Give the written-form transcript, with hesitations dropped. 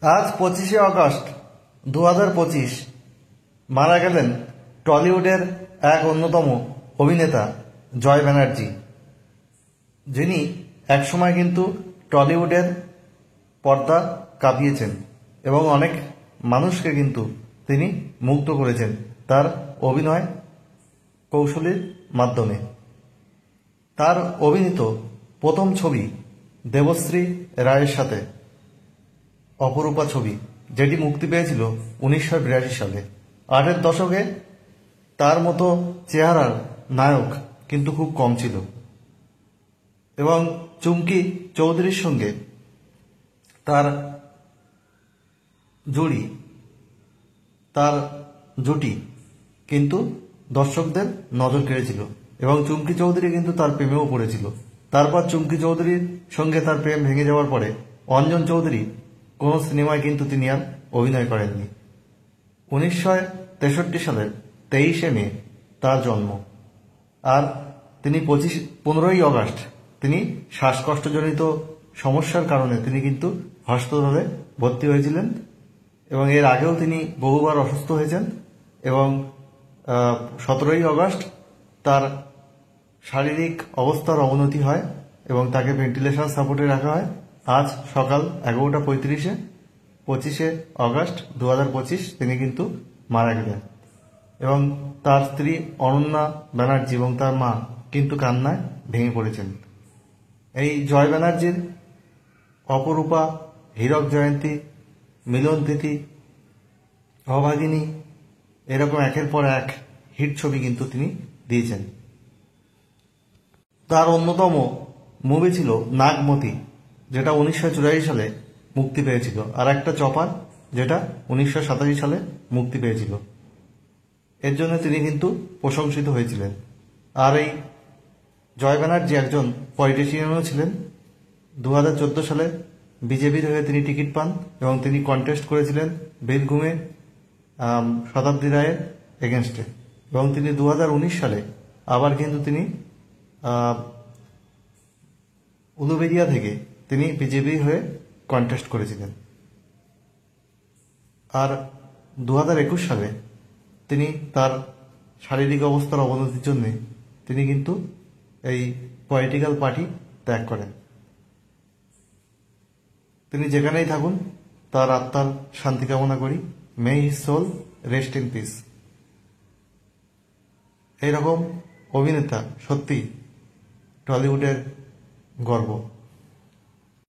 আজ 25শে আগস্ট 2025 মারা গেলেন টলিউডের এক অন্যতম অভিনেতা জয় ব্যানার্জি, যিনি একসময় কিন্তু টলিউডের পর্দা কাঁপিয়েছেন এবং অনেক মানুষকে কিন্তু তিনি মুগ্ধ করেছেন তার অভিনয় কৌশলের মাধ্যমে। তার অভিনীত প্রথম ছবি দেবশ্রী রায়ের সাথে অপরূপা ছবি, যেটি মুক্তি পেয়েছিল 1982 সালে। 8-এর দশকে তার মতো চেহারার নায়ক কিন্তু খুব কম ছিল এবং চুমকি চৌধুরীর সঙ্গে তার জুটি কিন্তু দর্শকদের নজর কেড়েছিল এবং চুমকি চৌধুরী কিন্তু তার প্রেমেও পড়েছিল। তারপর চুমকি চৌধুরীর সঙ্গে তার প্রেম ভেঙে যাওয়ার পরে অঞ্জন চৌধুরী কোন সিনেমায় কিন্তু তিনি আর অভিনয় করেননি। 1963 সালের 23শে মে তার জন্ম, আর তিনি 15ই আগস্ট তিনি শ্বাসকষ্টজনিত সমস্যার কারণে তিনি কিন্তু হাসপাতালে ভর্তি হয়েছিলেন এবং এর আগেও তিনি বহুবার অসুস্থ হয়েছেন এবং 17ই আগস্ট তার শারীরিক অবস্থার অবনতি হয় এবং তাকে ভেন্টিলেশন সাপোর্টে রাখা হয়। আজ সকাল 11:35-এ 25শে আগস্ট 2025 তিনি কিন্তু মারা গেলেন এবং তার স্ত্রী অনন্যা ব্যানার্জি এবং তার মা কিন্তু কান্নায় ভেঙে পড়েছেন। এই জয় ব্যানার্জির অপরূপা, হীরক জয়ন্তী, মিলন তিথি, অভাগিনী এরকম একের পর এক হিট ছবি কিন্তু তিনি দিয়েছেন। তার অন্যতম মুভি ছিল নাগমতি, যেটা 1984 সালে মুক্তি পেয়েছিল, আর একটা চপার যেটা 1987 সালে মুক্তি পেয়েছিল। এর জন্য তিনি কিন্তু প্রশংসিত হয়েছিলেন। আর এই জয় ব্যানার্জি একজন পলিটিশিয়ানও ছিলেন। 2014 সালে বিজেপির হয়ে তিনি টিকিট পান এবং তিনি কন্টেস্ট করেছিলেন বীরভূমে শতাব্দী রায়ের এগেনস্টে এবং তিনি 2019 সালে আবার কিন্তু তিনি উলুবেড়িয়া থেকে তিনি বিজেপি হয়ে কন্টেস্ট করেছিলেন। আর 2021 সালে তিনি তার শারীরিক অবস্থার অবনতির জন্য তিনি কিন্তু এই পলিটিক্যাল পার্টি ত্যাগ করেন। তিনি যেখানেই থাকুন তার আত্মার শান্তি কামনা করি। May his soul rest in peace. এইরকম অভিনেতা সত্যি টলিউডের গর্ব।